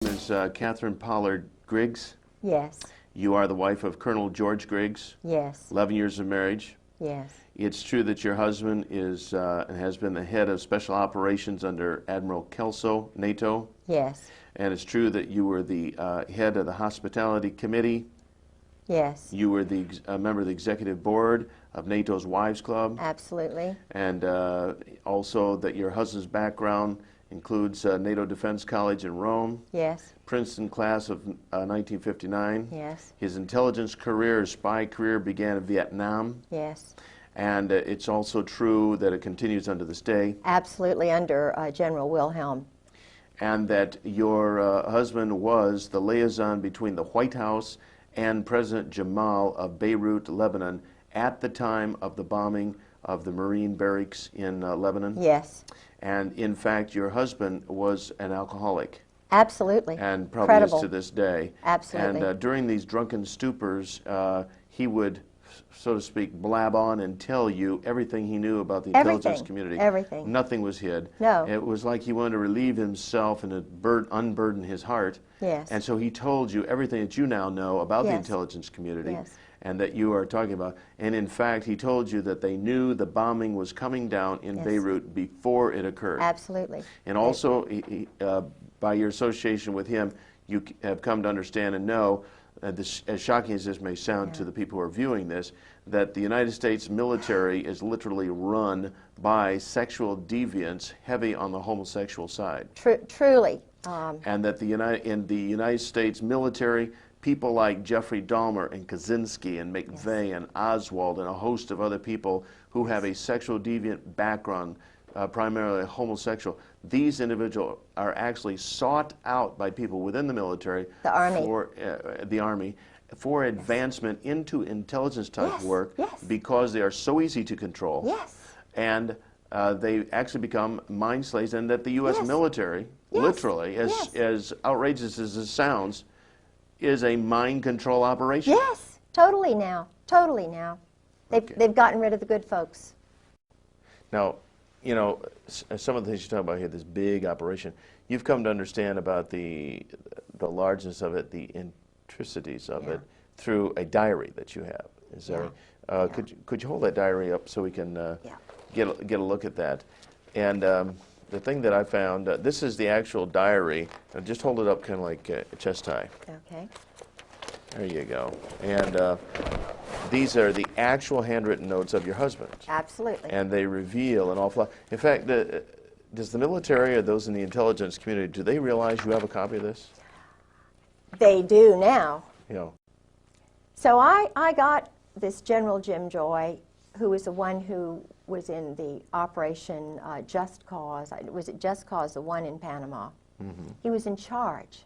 Is Catherine Pollard Griggs. Yes. You are the wife of Colonel George Griggs. Yes. 11 years of marriage. Yes. It's true that your husband is and has been the head of special operations under Admiral Kelso, NATO. Yes. And it's true that you were the head of the hospitality committee. Yes. You were the member of the executive board of NATO's Wives Club. Absolutely. And also that your husband's background includes NATO Defense College in Rome. Yes. Princeton class of 1959. Yes. His intelligence career, his spy career began in Vietnam. Yes. And it's also true that it continues under this day. Absolutely, under General Wilhelm. And that your husband was the liaison between the White House and President Jamal of Beirut, Lebanon, at the time of the bombing of the Marine barracks in Lebanon. Yes. And in fact, your husband was an alcoholic. Absolutely. And probably Incredible. is to this day. Absolutely. And during these drunken stupors, he would, so to speak, blab on and tell you everything he knew about the intelligence community. Everything. Nothing was hid. No. It was like he wanted to relieve himself and unburden his heart. Yes. And so he told you everything that you now know about the intelligence community. Yes. And that you are talking about. And in fact, he told you that they knew the bombing was coming down in Beirut before it occurred. Absolutely. And also, by your association with him, you have come to understand and know, this, as shocking as this may sound to the people who are viewing this, that the United States military is literally run by sexual deviants heavy on the homosexual side. Truly. And that in the United States military, people like Jeffrey Dahmer and Kaczynski and McVeigh and Oswald and a host of other people who have a sexual deviant background, primarily homosexual, these individuals are actually sought out by people within the military, the Army, for advancement into intelligence type work because they are so easy to control. Yes. And they actually become mind slaves, and that the U.S. military, literally, as outrageous as this sounds, is a mind control operation. Yes, totally now. Totally now. They've gotten rid of the good folks. Now, you know, some of the things you talk about here, this big operation, you've come to understand about the largeness of it, the intricacies of it, through a diary that you have. Is there? Could you hold that diary up so we can get a look at that? And the thing that I found, this is the actual diary. Just hold it up kind of like chest high. Okay. There you go. And these are the actual handwritten notes of your husband. Absolutely. And they reveal an awful lot. In fact, does the military or those in the intelligence community, do they realize you have a copy of this? They do now. Yeah. So I got this General Jim Joy, who was the one who was in the Operation Just Cause. Was it Just Cause, the one in Panama? Mm-hmm. He was in charge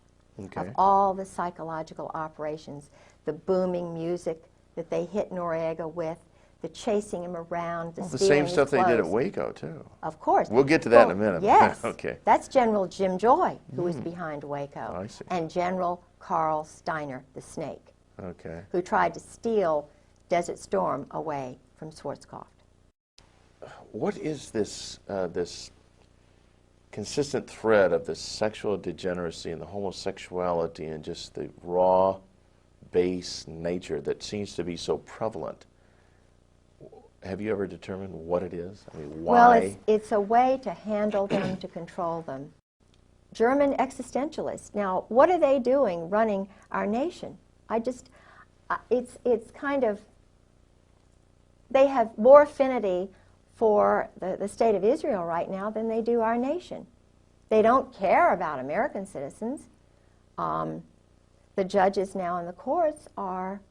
of all the psychological operations, the booming music that they hit Noriega with, the chasing him around, the same stuff they did at Waco, too. Of course. We'll get to that in a minute. Yes. Okay. That's General Jim Joy, who was behind Waco. I see. And General Carl Steiner, the Snake, okay, who tried to steal Desert Storm away from Schwarzkopf. What is this this consistent thread of the sexual degeneracy and the homosexuality and just the raw, base nature that seems to be so prevalent? Have you ever determined what it is? I mean, why? Well, it's a way to handle them, to control them. German existentialists. Now, what are they doing running our nation? It's kind of, they have more affinity for the state of Israel right now than they do our nation. They don't care about American citizens. The judges now in the courts are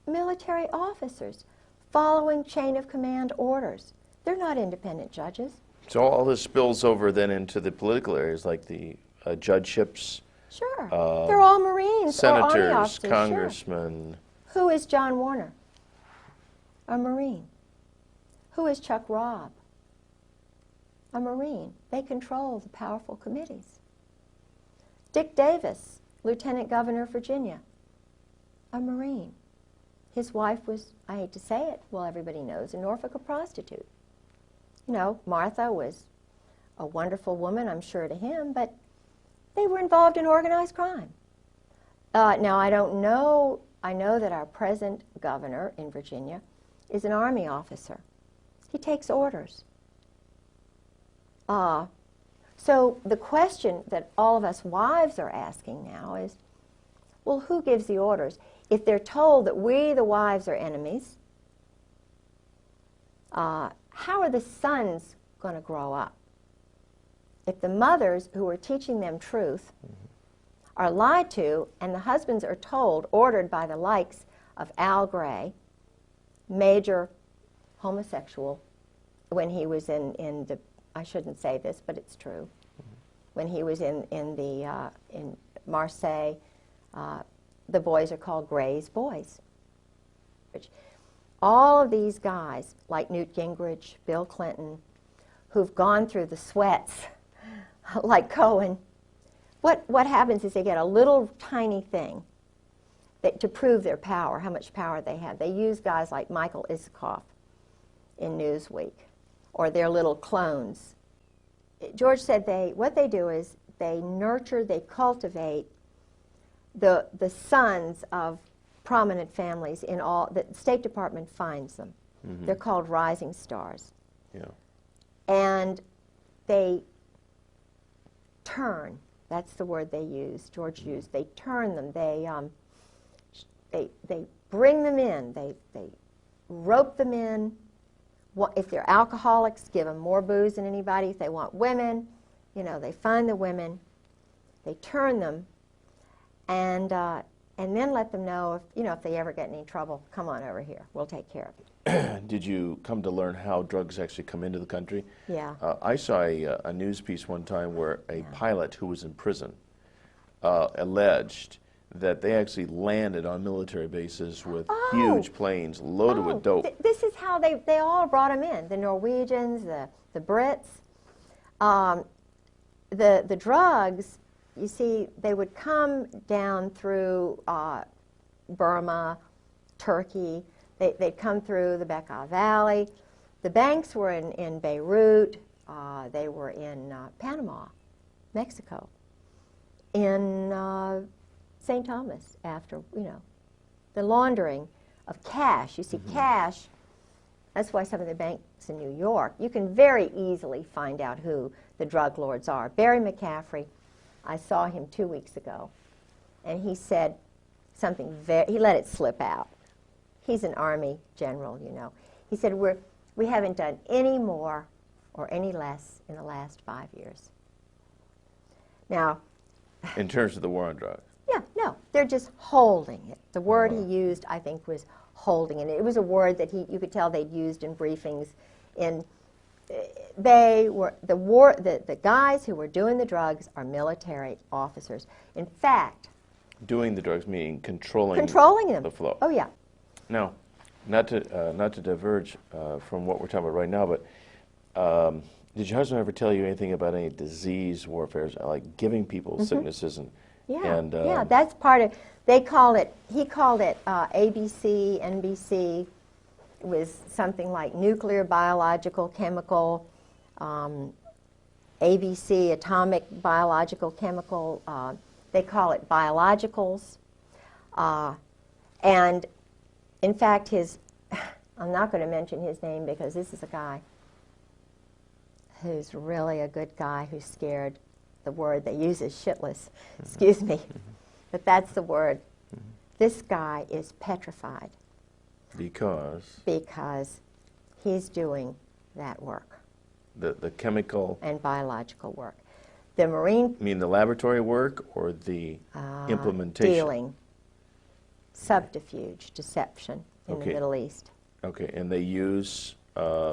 military officers following chain of command orders. They're not independent judges. So all this spills over then into the political areas like the judgeships. Sure. They're all Marines or Army senators, officers. congressmen. Sure. Who is John Warner? A Marine. Who is Chuck Robb? A Marine. They control the powerful committees. Dick Davis, Lieutenant Governor of Virginia, a Marine. His wife was, I hate to say it, well, everybody knows, in Norfolk, a prostitute. You know, Martha was a wonderful woman, I'm sure, to him, but They were involved in organized crime. Now, I don't know, I know that our present governor in Virginia is an Army officer. He takes orders. So the question that all of us wives are asking now is, well, who gives the orders? If they're told that we, the wives, are enemies, how are the sons going to grow up? If the mothers who are teaching them truth are lied to, and the husbands are told, ordered by the likes of Al Gray, major homosexual, when he was in the, I shouldn't say this, but it's true, when he was in Marseille, the boys are called Gray's boys. All of these guys, like Newt Gingrich, Bill Clinton, who've gone through the sweats, like Cohen, what happens is they get a little tiny thing to prove their power, how much power they have. They use guys like Michael Isikoff in Newsweek, or their little clones. George said what they do is they nurture, they cultivate the sons of prominent families in all, the State Department finds them. They're called rising stars. Yeah. And they turn, that's the word they use, George used, they turn them, they bring them in, they rope them in. If they're alcoholics, give them more booze than anybody. If they want women, you know, they find the women, they turn them, and then let them know if, you know, if they ever get in any trouble, come on over here, we'll take care of you. Did you come to learn how drugs actually come into the country? Yeah. I saw a news piece one time where a pilot who was in prison alleged that they actually landed on military bases with huge planes loaded with dope. This is how they all brought them in, the Norwegians, the Brits. The drugs, you see, they would come down through Burma, Turkey. They'd come through the Bekaa Valley. The banks were in Beirut. They were in Panama, Mexico, in St. Thomas, after, you know, the laundering of cash. You see, cash, that's why some of the banks in New York, you can very easily find out who the drug lords are. Barry McCaffrey, I saw him 2 weeks ago, and he said something he let it slip out. He's an Army general, you know. He said, we haven't done any more or any less in the last 5 years. Now, in terms of the war on drugs? Yeah, no, they're just holding it. The word he used, I think, was holding it. It was a word that you could tell they'd used in briefings. They were, the guys who were doing the drugs are military officers. In fact, doing the drugs meaning controlling them. The flow. Oh, yeah. Now, not to diverge from what we're talking about right now, but did your husband ever tell you anything about any disease warfare, like giving people sicknesses and? Yeah, and, yeah, that's part of. He called it ABC, NBC. It was something like nuclear, biological, chemical. ABC, atomic, biological, chemical. They call it biologicals. And in fact, I'm not going to mention his name because this is a guy who's really a good guy who's scared. The word they use is shitless. Excuse me. But that's the word. This guy is petrified. Because? Because he's doing that work. The chemical? And biological work. The Marine... You mean the laboratory work or the implementation? Dealing. Subterfuge, deception in the Middle East. Okay, and they use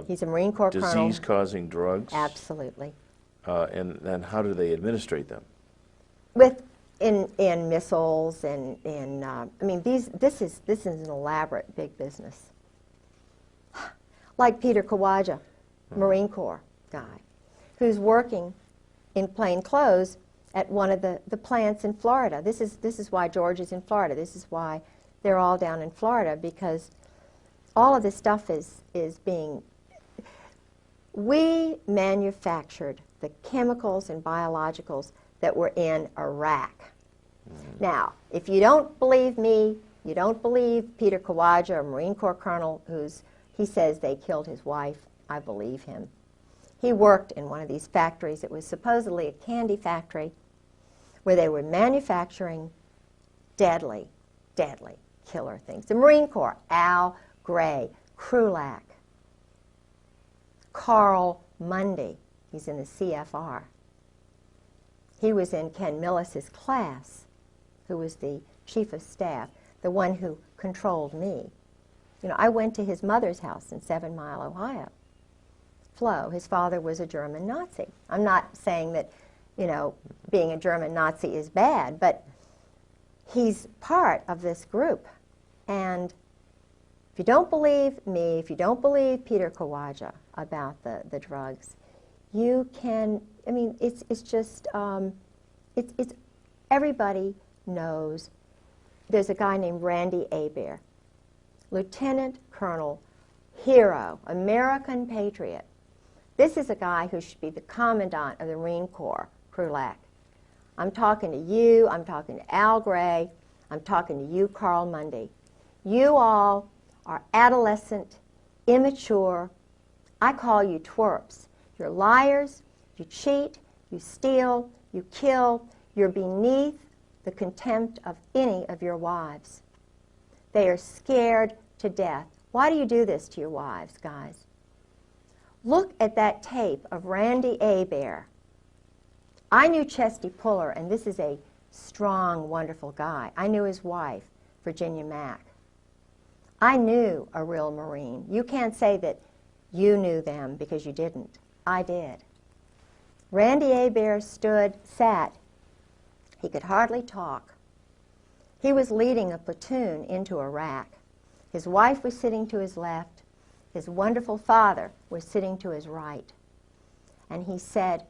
he's a Marine Corps colonel. Disease-causing drugs? Absolutely. And then how do they administrate them? In missiles and in I mean this is an elaborate big business. Like Peter Kawaja, Marine Corps guy, who's working in plain clothes at one of the plants in Florida. This is why George is in Florida. This is why they're all down in Florida, because all of this stuff is being. We manufactured the chemicals and biologicals that were in Iraq. Now, if you don't believe me, you don't believe Peter Kawaja, a Marine Corps colonel, he says they killed his wife, I believe him. He worked in one of these factories. It was supposedly a candy factory where they were manufacturing deadly, deadly killer things. The Marine Corps, Al Gray, Krulak, Carl Mundy, he's in the CFR. He was in Ken Millis's class, who was the chief of staff, the one who controlled me. You know, I went to his mother's house in 7 Mile, Ohio. Flo, his father was a German Nazi. I'm not saying that, you know, being a German Nazi is bad, but he's part of this group. And if you don't believe me, if you don't believe Peter Kawaja about the drugs, you can, I mean, it's just, it's everybody knows. There's a guy named Randy Hebert, Lieutenant Colonel, hero, American patriot. This is a guy who should be the commandant of the Marine Corps, Krulak. I'm talking to you, I'm talking to Al Gray, I'm talking to you, Carl Mundy. You all are adolescent, immature. I call you twerps. You're liars, you cheat, you steal, you kill. You're beneath the contempt of any of your wives. They are scared to death. Why do you do this to your wives, guys? Look at that tape of Randy Hebert. I knew Chesty Puller, and this is a strong, wonderful guy. I knew his wife, Virginia Mack. I knew a real Marine. You can't say that you knew them because you didn't. I did. Randy Hebert sat. He could hardly talk. He was leading a platoon into Iraq. His wife was sitting to his left. His wonderful father was sitting to his right. And he said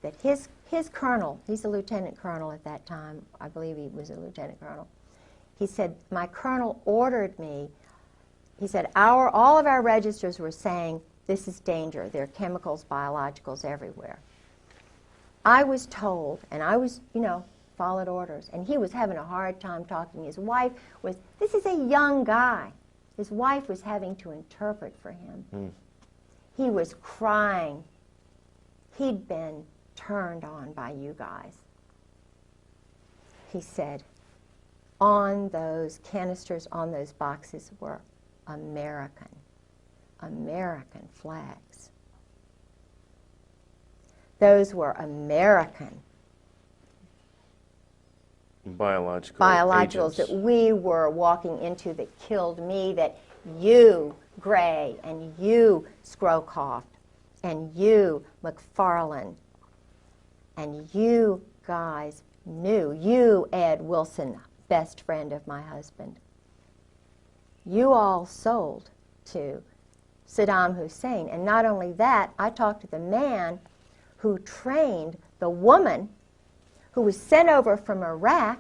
that his colonel, he's a lieutenant colonel at that time, I believe he was a lieutenant colonel, he said, my colonel ordered me, he said, all of our registers were saying, this is danger. There are chemicals, biologicals everywhere. I was told, and I was, you know, followed orders, and he was having a hard time talking. His wife was, this is a young guy. His wife was having to interpret for him. He was crying. He'd been turned on by you guys. He said, on those canisters, on those boxes were American flags. Those were American biologicals that we were walking into that killed me, that you, Gray, and you, Scrowcroft, and you, McFarlane, and you guys knew. You, Ed Wilson, best friend of my husband. You all sold to Saddam Hussein. And not only that, I talked to the man who trained the woman who was sent over from Iraq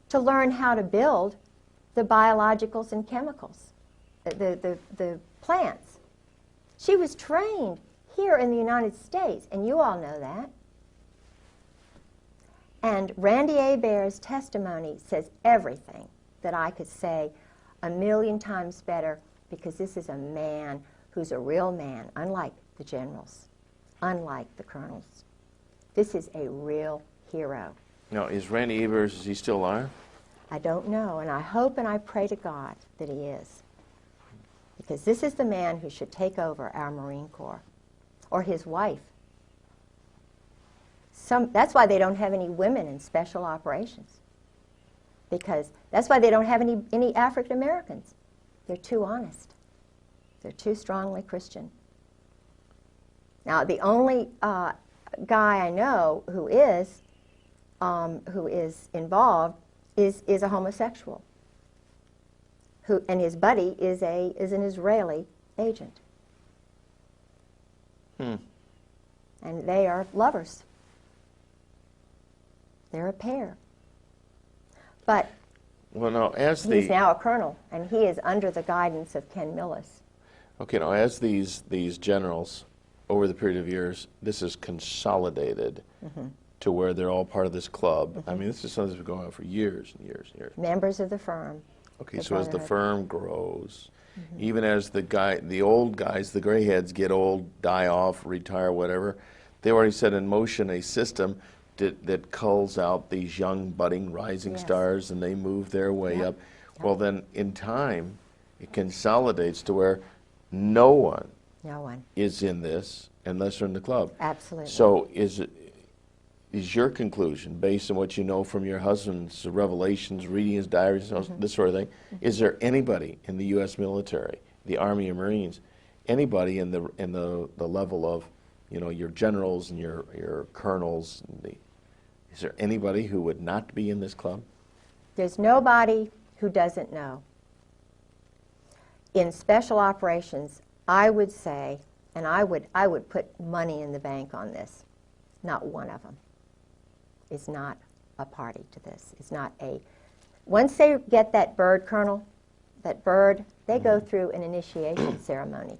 to learn how to build the biologicals and chemicals, the plants. She was trained here in the United States, and you all know that. And Randy Hebert's testimony says everything that I could say 1,000,000 times better, because this is a man who's a real man, unlike the generals, unlike the colonels. This is a real hero. Now, is Randy Hebert, is he still alive? I don't know, and I hope and I pray to God that he is. Because this is the man who should take over our Marine Corps, or his wife. That's why they don't have any women in special operations. Because that's why they don't have any African Americans. They're too honest. They're too strongly Christian. Now, the only guy I know who is involved is a homosexual, and his buddy is an Israeli agent. And they are lovers. They're a pair. But well, now, he's now a colonel, and he is under the guidance of Ken Millis. Okay, now as these generals, over the period of years, this is consolidated. to where they're all part of this club. I mean, this is something that's been going on for years and years and years. Members of the firm. Okay, The so as the brotherhood. firm grows, even as the old guys, the gray heads get old, die off, retire, whatever, they already set in motion a system that culls out these young, budding, rising Yes. stars, and they move their way Yep. up. Well, then, in time, it consolidates to where no one No one. is in this unless they're in the club. Absolutely. So is your conclusion, based on what you know from your husband's revelations, reading his diaries, this sort of thing, is there anybody in the U.S. military, the Army or Marines, anybody in the level of, you know, your generals and your colonels, is there anybody who would not be in this club? There's nobody who doesn't know. In special operations, I would say, and I would put money in the bank on this, not one of them is not a party to this. It's not a, once they get that bird, Colonel, that bird, they go through an initiation ceremony.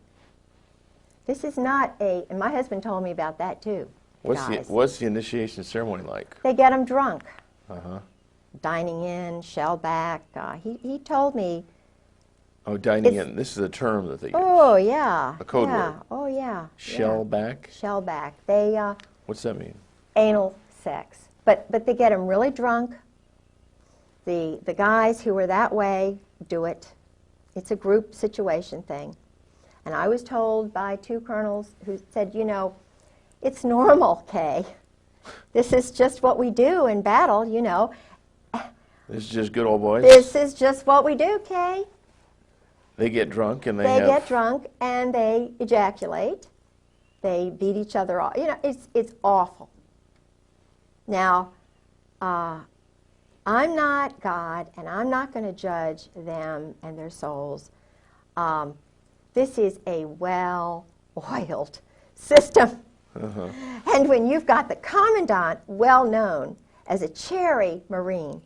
This is not a, and my husband told me about that too, guys. What's the initiation ceremony like? They get them drunk. Uh-huh. Dining in, shell back. He told me. Oh, dining in. This is a term that they use. Oh, yeah. A code yeah. word. Oh, yeah. Shell back? Shell back. They, What's that mean? anal sex. But they get them really drunk. The guys who are that way do it. It's a group situation thing. And I was told by two colonels who said, you know, it's normal, Kay. This is just what we do in battle, you know. This is just good old boys? This is just what we do, Kay. They get drunk and They have... get drunk and they ejaculate. They beat each other off. You know, it's awful. Now, I'm not God, and I'm not going to judge them and their souls. This is a well-oiled system. And when you've got the commandant well-known as a cherry Marine,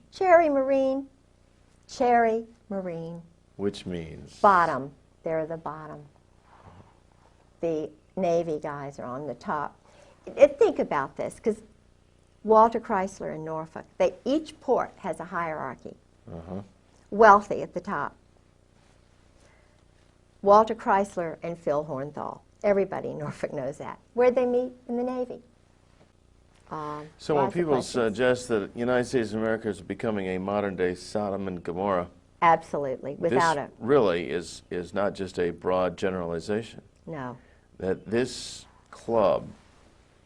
Which means? bottom, they're the bottom. The Navy guys are on the top. Think about this, because Walter Chrysler in Norfolk, each port has a hierarchy. Wealthy at the top. Walter Chrysler and Phil Hornthal. Everybody in Norfolk knows that. Where'd they meet? In the Navy. So when lots of people questions. suggest that the United States of America is becoming a modern-day Sodom and Gomorrah, Absolutely, without this a, really is not just a broad generalization. no. That this club,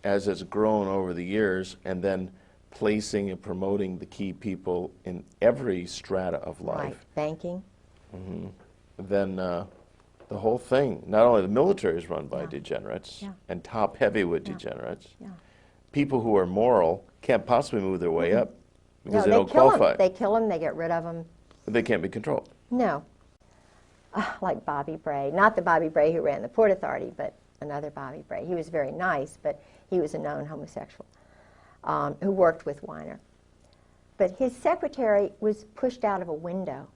as it's grown over the years, and then placing and promoting the key people in every strata of life, Right, banking. then the whole thing, not only the military is run by degenerates Yeah. and top-heavy with degenerates, Yeah. people who are moral can't possibly move their way up because No, they don't kill qualify. them. They kill them, they get rid of them. They can't be controlled. No. Like Bobby Bray. Not the Bobby Bray who ran the Port Authority, but another Bobby Bray. He was very nice, but he was a known homosexual who worked with Weiner. But his secretary was pushed out of a window.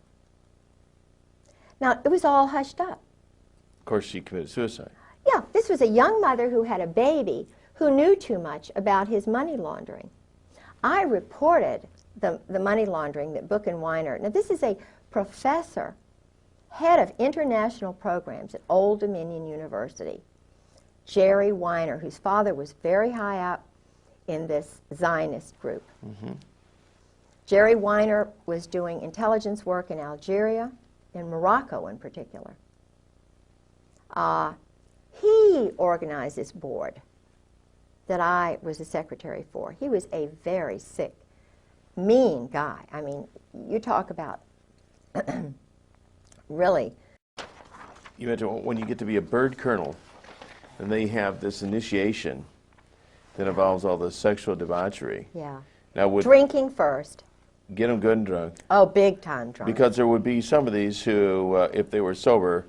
Now, it was all hushed up. Of course, she committed suicide. Yeah, this was a young mother who had a baby who knew too much about his money laundering. I reported the money laundering that Book and Weiner. Now, this is a professor, head of international programs at Old Dominion University, Jerry Weiner, whose father was very high up in this Zionist group. Jerry Weiner was doing intelligence work in Algeria, in Morocco in particular. He organized this board that I was the secretary for. He was a very sick, mean guy. I mean, you talk about really. You imagine when you get to be a bird colonel, and they have this initiation that involves all the sexual debauchery. Yeah. Now, would Drinking first. get them good and drunk, Oh, big time drunk. because there would be some of these who, if they were sober,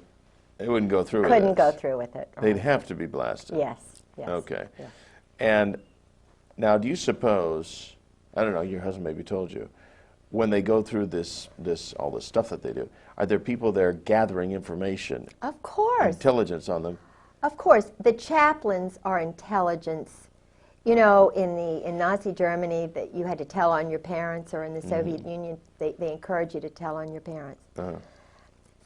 they wouldn't go through with couldn't this. go through with it. They'd have to be blasted. Yes, yes. Okay. yes. And now, do you suppose, I don't know, your husband maybe told you, when they go through all this stuff that they do, are there people there gathering information, Of course. intelligence on them? Of course. The chaplains are intelligence You know, in Nazi Germany, that you had to tell on your parents, or in the Soviet Union, they encourage you to tell on your parents.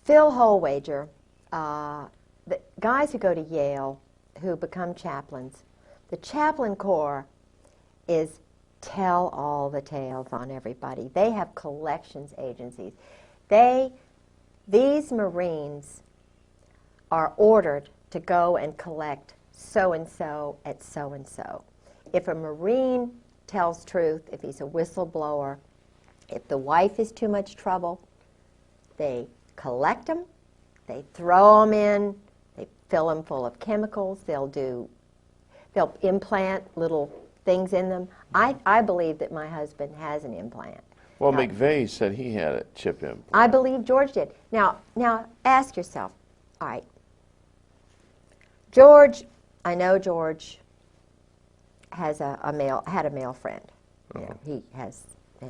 Phil Holwager, the guys who go to Yale, who become chaplains, the chaplain corps is tell all the tales on everybody. They have collections agencies. These Marines are ordered to go and collect so-and-so at so-and-so. If a Marine tells truth, if he's a whistleblower, if the wife is too much trouble, they collect them, they throw them in, they fill them full of chemicals, they'll implant little things in them. I believe that my husband has an implant. Well, McVeigh said he had a chip implant. I believe George did. Now ask yourself, all right, George, I know George has had a male friend. You know, he had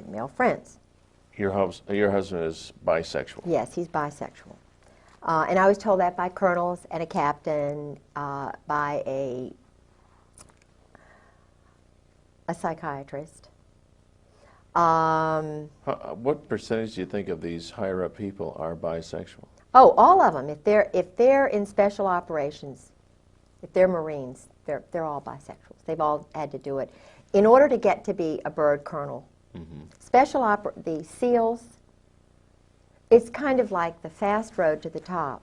male friends. Your husband is bisexual. Yes, he's bisexual. And I was told that by colonels and a captain, by a psychiatrist. What percentage do you think of these higher-up people are bisexual? Oh, all of them. If they're in special operations, if they're Marines, they're all bisexuals. They've all had to do it in order to get to be a bird colonel. The SEALs, it's kind of like the fast road to the top.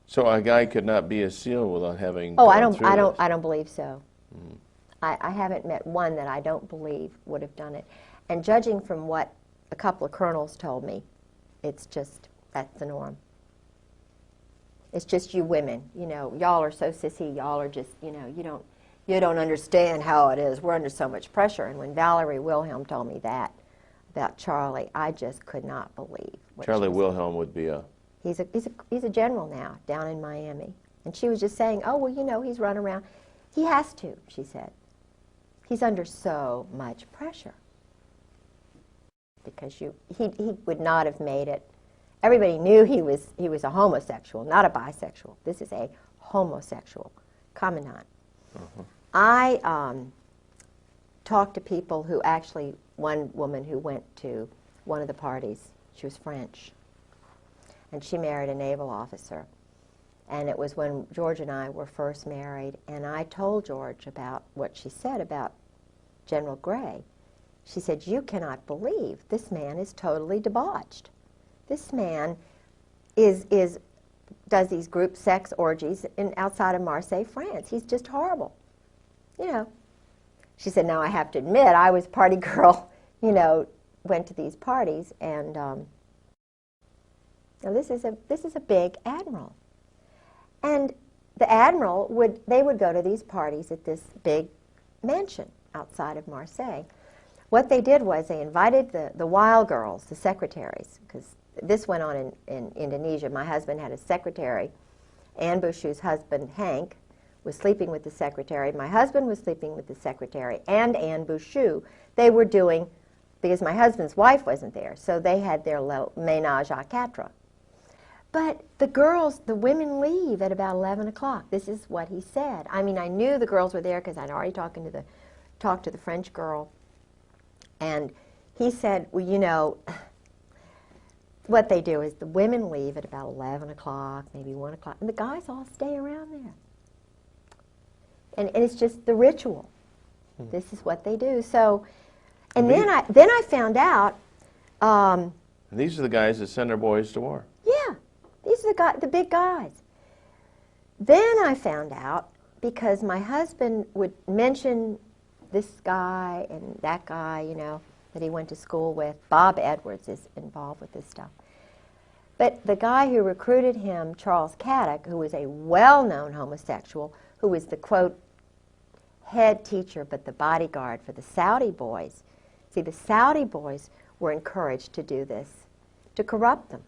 So a guy could not be a SEAL without having. Oh, I don't believe so. I haven't met one that I don't believe would have done it. And judging from what a couple of colonels told me, it's just, that's the norm. It's just you women, you know, y'all are so sissy, y'all are just, you know, you don't understand how it is. We're under so much pressure. And when Valerie Wilhelm told me that about Charlie, I just could not believe what Charlie Wilhelm would be a... He's a general now, down in Miami. And she was just saying, oh, well, you know, he's run around. He has to, she said. He's under so much pressure. Because he would not have made it. Everybody knew he was a homosexual, not a bisexual. This is a homosexual commandant. I talked to people who actually, one woman who went to one of the parties, she was French, and she married a naval officer. And it was when George and I were first married, and I told George about what she said about General Gray. She said, you cannot believe this man is totally debauched. This man does these group sex orgies outside of Marseille, France. He's just horrible. You know. She said, now I have to admit, I was party girl, you know, went to these parties, and now this is a big admiral. And the admiral would go to these parties at this big mansion outside of Marseille. What they did was they invited the wild girls, the secretaries, because this went on in Indonesia. My husband had a secretary. Anne Bouchou's husband, Hank, was sleeping with the secretary. My husband was sleeping with the secretary and Anne Bouchou. They were doing, because my husband's wife wasn't there, so they had their ménage à quatre. But the women leave at about 11 o'clock. This is what he said. I mean, I knew the girls were there because I'd already talked to the French girl. And he said, well, you know, what they do is the women leave at about 11 o'clock, maybe 1 o'clock, and the guys all stay around there. And it's just the ritual. This is what they do. So, and then I found out. These are the guys that send their boys to war. Yeah, these are the big guys. Then I found out, because my husband would mention this guy and that guy, you know, that he went to school with. Bob Edwards is involved with this stuff. But the guy who recruited him, Charles Caddick, who was a well-known homosexual, who was the, quote, head teacher but the bodyguard for the Saudi boys. See, the Saudi boys were encouraged to do this, to corrupt them.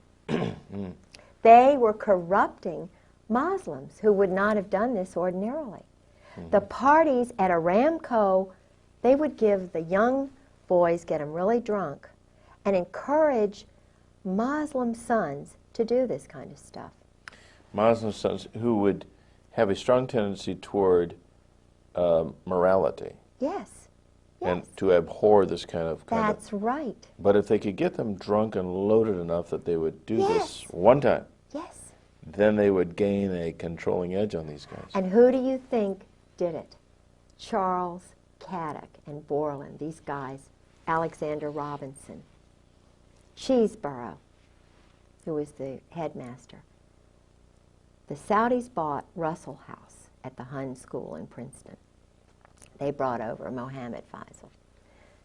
They were corrupting Muslims who would not have done this ordinarily. The parties at Aramco, they would give the young boys, get them really drunk, and encourage Muslim sons to do this kind of stuff. Muslim sons who would have a strong tendency toward morality Yes. and Yes. to abhor this kind of That's right. But if they could get them drunk and loaded enough that they would do this Yes. one time, Yes. then they would gain a controlling edge on these guys. And who do you think did it? Charles Caddock and Borland, these guys, Alexander Robinson, Cheeseborough, who was the headmaster. The Saudis bought Russell House at the Hun School in Princeton. They brought over Mohammed Faisal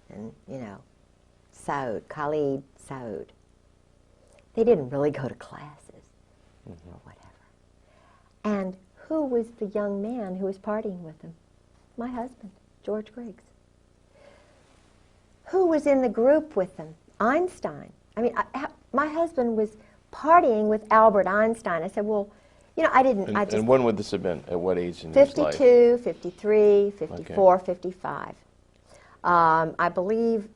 and, Saud, Khalid Saud. They didn't really go to classes or whatever. And who was the young man who was partying with them? My husband, George Griggs. Who was in the group with them? Einstein. I mean, my husband was partying with Albert Einstein. I said, well, I didn't. And when would this have been? At what age in his life? 52, 53, 54, 55. I believe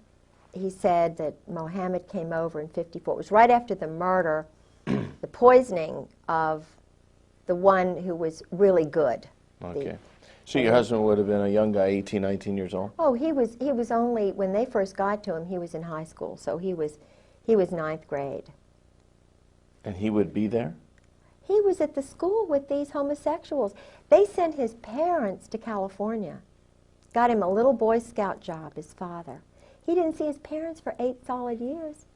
he said that Mohammed came over in 54. It was right after the murder, the poisoning of the one who was really good. Okay. So your husband would have been a young guy, 18, 19 years old? Oh, he was only, when they first got to him, he was in high school, so he was ninth grade. And he would be there? He was at the school with these homosexuals. They sent his parents to California, got him a little Boy Scout job, his father. He didn't see his parents for 8 solid years.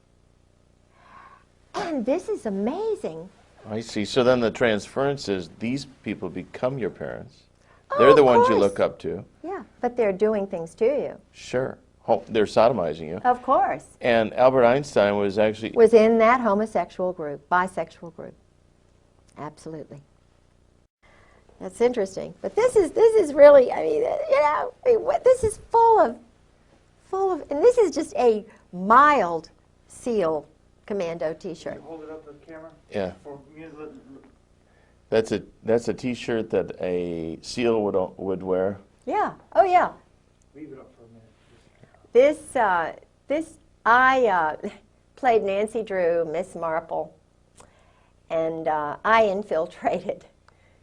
And this is amazing. I see. So then the transference is these people become your parents. Oh, They're the of ones you course. look up to. Yeah, but they're doing things to you. Sure. They're sodomizing you. Of course. And Albert Einstein was actually... Was in that homosexual group, bisexual group. Absolutely. That's interesting. But this is really, this is full of, and this is just a mild SEAL commando T-shirt. Can you hold it up to the camera? Yeah. For me to look- That's a T-shirt that a SEAL would wear. Yeah. Oh, yeah. leave it up for a minute. I played Nancy Drew, Miss Marple, and I infiltrated,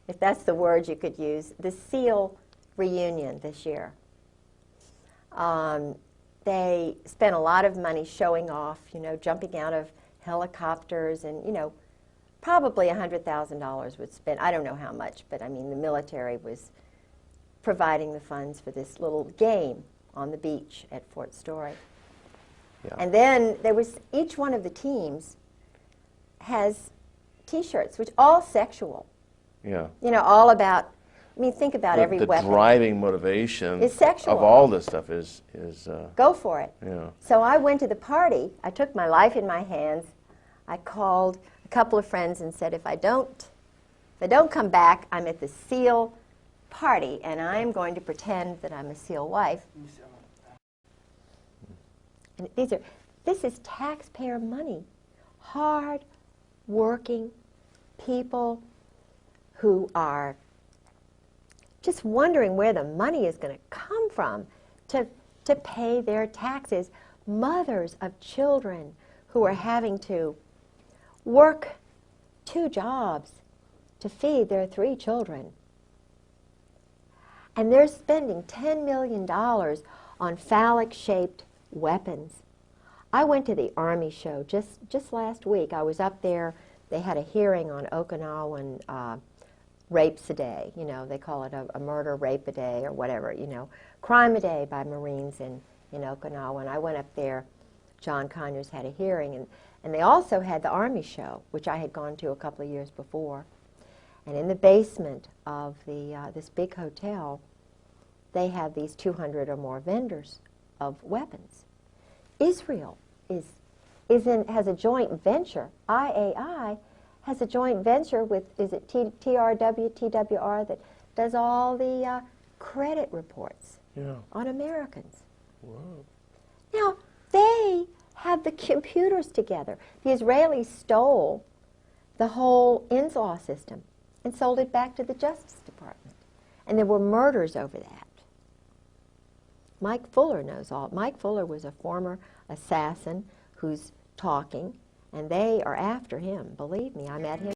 if that's the word you could use, the SEAL reunion this year. They spent a lot of money showing off, jumping out of helicopters, and, probably $100,000 was spent. I don't know how much, but I mean, the military was providing the funds for this little game on the beach at Fort Story. Yeah. And then there was, each one of the teams has T-shirts, which all sexual. Yeah. All about, think about every the weapon. driving motivation Is sexual. of all this stuff is Go for it. yeah. So I went to the party. I took my life in my hands. I called a couple of friends and said, if I don't come back, I'm at the SEAL party, and I'm going to pretend that I'm a SEAL wife. And this is taxpayer money. Hard working people who are just wondering where the money is going to come from to pay their taxes. Mothers of children who are having to work 2 jobs to feed their 3 children. And they're spending $10 million on phallic-shaped weapons. I went to the Army show just last week. I was up there. They had a hearing on Okinawan rapes a day. They call it a murder rape a day or whatever, crime a day by Marines in Okinawa. And I went up there. John Conyers had a hearing. And they also had the Army show, which I had gone to a couple of years before. And in the basement of this big hotel, they have these 200 or more vendors of weapons. Israel has a joint venture. IAI has a joint venture with, is it TWR, that does all the credit reports on Americans. Whoa. Now, they have the computers together. The Israelis stole the whole INS-law system and sold it back to the Justice Department. And there were murders over that. Mike Fuller knows all. Mike Fuller was a former assassin who's talking, and they are after him. Believe me, I met him.